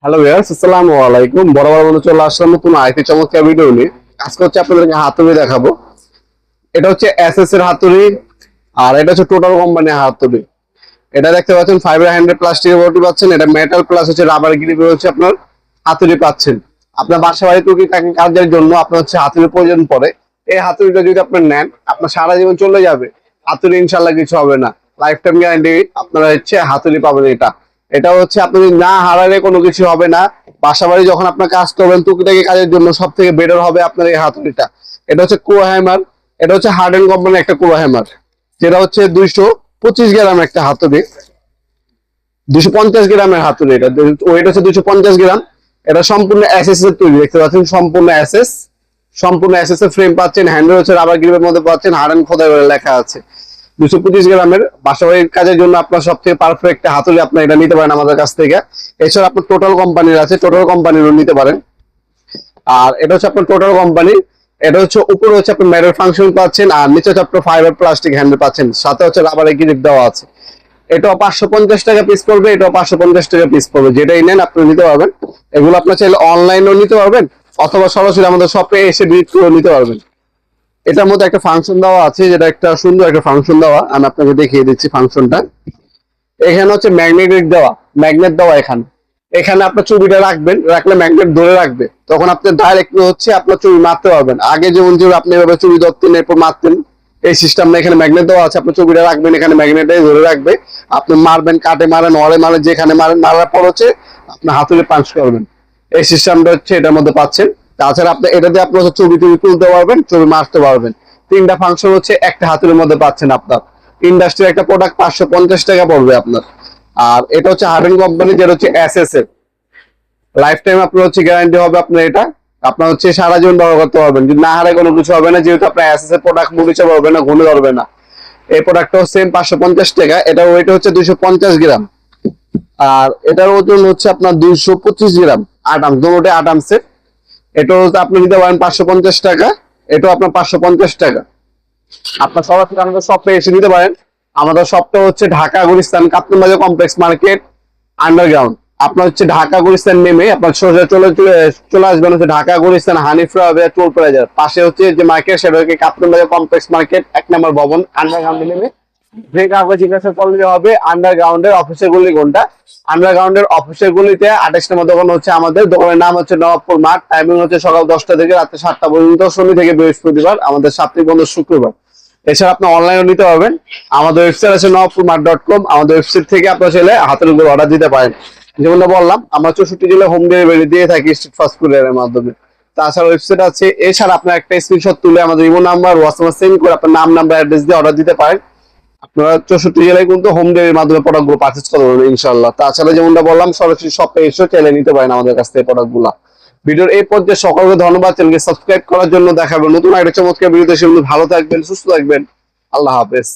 Hello viewers, আসসালামু আলাইকুম। বরাবর মতো চলে আসলাম নতুন আরেকটি চমৎকার ভিডিও নিয়ে। আজকে হচ্ছে আপনাদেরকে হাতুড়ি দেখাবো। এটা হচ্ছে এসএস এর হাতুড়ি, আর এটা হচ্ছে টোটাল কোম্পানির হাতুড়ি। এটা দেখতে পাচ্ছেন ফাইবার হ্যান্ডেল প্লাস্টিকের বডি পাচ্ছেন, এটা মেটাল প্লাস হচ্ছে রাবার গ্রিপ হচ্ছে আপনার হাতুড়ি পাচ্ছেন। আপনার বাসা বাড়ি টুকিটাকি কাজের জন্য আপনার হচ্ছে হাতুড়ির প্রয়োজন পড়ে। এই হাতুড়িটা যদি আপনি নেন, আপনার সারা জীবন চলে যাবে। হাতুড়ি ইনশাল্লাহ কিছু হবে না, লাইফ টাইম গ্যারান্টি আপনারা হচ্ছে হাতুড়ি পাবেন। এটা হচ্ছে আপনি না হারালে কোনো কিছু হবে না। বাসা বাড়ি যখন আপনার কাজ করবেন টুকিটাকি কাজের জন্য সব থেকে বেটার হবে আপনার এই হাতুড়িটা। এটা হচ্ছে কুয়া হ্যামার, এটা হচ্ছে হার্ডেন কোম্পানির একটা কুয়া হ্যামার, যেটা হচ্ছে 225 গ্রাম একটা হাতুড়ি। 250 গ্রামের হাতুড়ি, এটা ওয়েট হচ্ছে 250 গ্রাম। এটা সম্পূর্ণ এসএস এর তৈরি, দেখতে পাচ্ছেন সম্পূর্ণ এসএস। সম্পূর্ণ এসএস এর ফ্রেম পাচ্ছেন, হ্যান্ডেল হচ্ছে রাবার গ্রিপের মধ্যে পাচ্ছেন, হার্ডেন খোদাই করে লেখা আছে। 225 গ্রামের বাসাবাড়ির কাজের জন্য আপনার সব থেকে পারফেক্ট হাতুড়ি, আপনার এটা নিতে পারেন আমাদের কাছ থেকে। এছাড়া আপনার টোটাল কোম্পানির আছে, টোটাল কোম্পানিরও নিতে পারেন। আর এটা হচ্ছে আপনার টোটাল কোম্পানি। এটা হচ্ছে উপরে হচ্ছে আপনার মেটাল ফাংশন পাচ্ছেন, আর নিচে হচ্ছে আপনার ফাইবার প্লাস্টিক হ্যান্ডেল পাচ্ছেন, সাথে হচ্ছে রাবারের গ্রিপ দেওয়া আছে। এটাও 550 টাকা পিস পড়বে, এটাও 550 টাকা পিস পড়বে। যেটাই নেন আপনি নিতে পারবেন। এগুলো আপনার চাইলে অনলাইনেও নিতে পারবেন, অথবা সরাসরি আমাদের শপে এসে ভিজিট করে নিতে পারবেন। এটার মধ্যে একটা ফাংশন দেওয়া আছে, যেটা একটা সুন্দর একটা ফাংশন দেওয়া, আমি আপনাকে দেখিয়ে দিচ্ছি ফাংশনটা। এখানে হচ্ছে ম্যাগনেটিক দেওয়া, ম্যাগনেট দেওয়া। এখানে এখানে আপনার ছবিটা রাখবেন, রাখলে ম্যাগনেট ধরে রাখবে, তখন আপনি ডাইরেক্ট হচ্ছে আপনার ছবি মারতে পারবেন। আগে যেমন আপনি এভাবে ছবি ধরতেন এরপর মারতেন, এই সিস্টেম না। এখানে ম্যাগনেট দেওয়া আছে, আপনার ছবিটা রাখবেন, এখানে ম্যাগনেটে ধরে রাখবে। আপনি মারবেন, কাটে মারেন, অরে মারেন, যেখানে মারেন, মারার পর হচ্ছে আপনি হাতুড়ে পাঞ্চ করবেন। এই সিস্টেমটা হচ্ছে এটার মধ্যে পাচ্ছেন। তাছাড়া আপনি এটাতে আপনি ছবি টবি তুলতে পারবেন, ছবি মারতে পারবেন। তিনটা ফাংশন হচ্ছে একটা হাতুড়ির মধ্যে পাচ্ছেন আপনার। ইন্ডাস্ট্রির একটা প্রোডাক্ট 550 টাকা পড়বে আপনার। আর এটা হচ্ছে হার্ডেন কোম্পানি, যেটা হচ্ছে এসএস এর। লাইফ টাইম আপনার হচ্ছে গ্যারান্টি হবে আপনার এটা। আপনার হচ্ছে সারা জীবন ব্যবহার করতে পারবেন, যদি না হারায় কোনো কিছু হবে না, যেহেতু আপনার এসএস এর প্রোডাক্ট মুড়িচা পারবে না, ঘুরে ধরবে না। এই প্রোডাক্টটাও সেম 550 টাকা। এটা ওয়েট হচ্ছে 250 গ্রাম। আর এটার ওজন হচ্ছে আপনার 225 গ্রাম। আটাম দুটোতে আটামসে। এটা হচ্ছে আপনি নিতে পারেন 550 টাকা। এটাও আপনার 550 টাকা। আপনার সরাসরি আমাদের শপে এসে নিতে পারেন। আমাদের শপটা হচ্ছে ঢাকা গুলিস্তান কাপ্তান বাজার কমপ্লেক্স মার্কেট আন্ডারগ্রাউন্ড। আপনার হচ্ছে ঢাকা গুলিস্তান নেমে আপনার সোজা চলে চলে আসবেন হচ্ছে ঢাকা গুলিস্তান হানিফরা টোল প্লাজার পাশে হচ্ছে যে মার্কেট, সেটা হচ্ছে কাপ্তান বাজার কমপ্লেক্স মার্কেট 1 নম্বর ভবন, আন্ডারগ্রাউন্ডে নেমে যে কাউকে জিজ্ঞাসা করলে হবে আন্ডারগ্রাউন্ডের অফিসের গুলি কোনটা। আন্ডারগ্রাউন্ডের অফিসের গুলিতে 28 নম্বর দোকান হচ্ছে আমাদের। দোকানের নাম হচ্ছে নবাবপুর মাঠ। টাইমিং হচ্ছে সকাল 10টা থেকে রাতে 7টা পর্যন্ত, শনি থেকে বৃহস্পতিবার। আমাদের সাপ্তাহিক বন্ধ শুক্রবার। এছাড়া আপনি অনলাইনে নিতে পারবেন। আমাদের ওয়েবসাইট আছে নবাবপুরমাঠ.com। আমাদের ওয়েবসাইট থেকে আপনার চাইলে হাতের উপর অর্ডার দিতে পারেন। যেমনটা বললাম, আমরা 64 জেলায় হোম ডেলিভারি দিয়ে থাকি স্ট্রিট ফাস্ট ফুডের মাধ্যমে। তাছাড়া ওয়েবসাইট আছে। এছাড়া আপনার একটা স্ক্রিনশট তুলে আমাদের ইমো নাম্বার, হোয়াটসঅ্যাপে সেন্ড করে আপনার নাম, নাম্বার, অ্যাড্রেস দিয়ে অর্ডার দিতে পারেন। আপনারা 64 জেলায় কিন্তু হোম ডেলিভারির মাধ্যমে প্রোডাক্টগুলো পারচেজ করতে পারবেন ইনশাআল্লাহ। তাছাড়া যেমনটা বললাম, সরাসরি শপে এসে চাইলে নিতে পারেন আমাদের কাছ থেকে প্রোডাক্টগুলো। ভিডিওর এই পর্যায়ে সকলকে ধন্যবাদ। চ্যানেলকে সাবস্ক্রাইব করার জন্য। দেখাবেন নতুন একটা চমৎকার ভিডিওতে। সে ভালো থাকবেন, সুস্থ থাকবেন। আল্লাহ হাফেজ।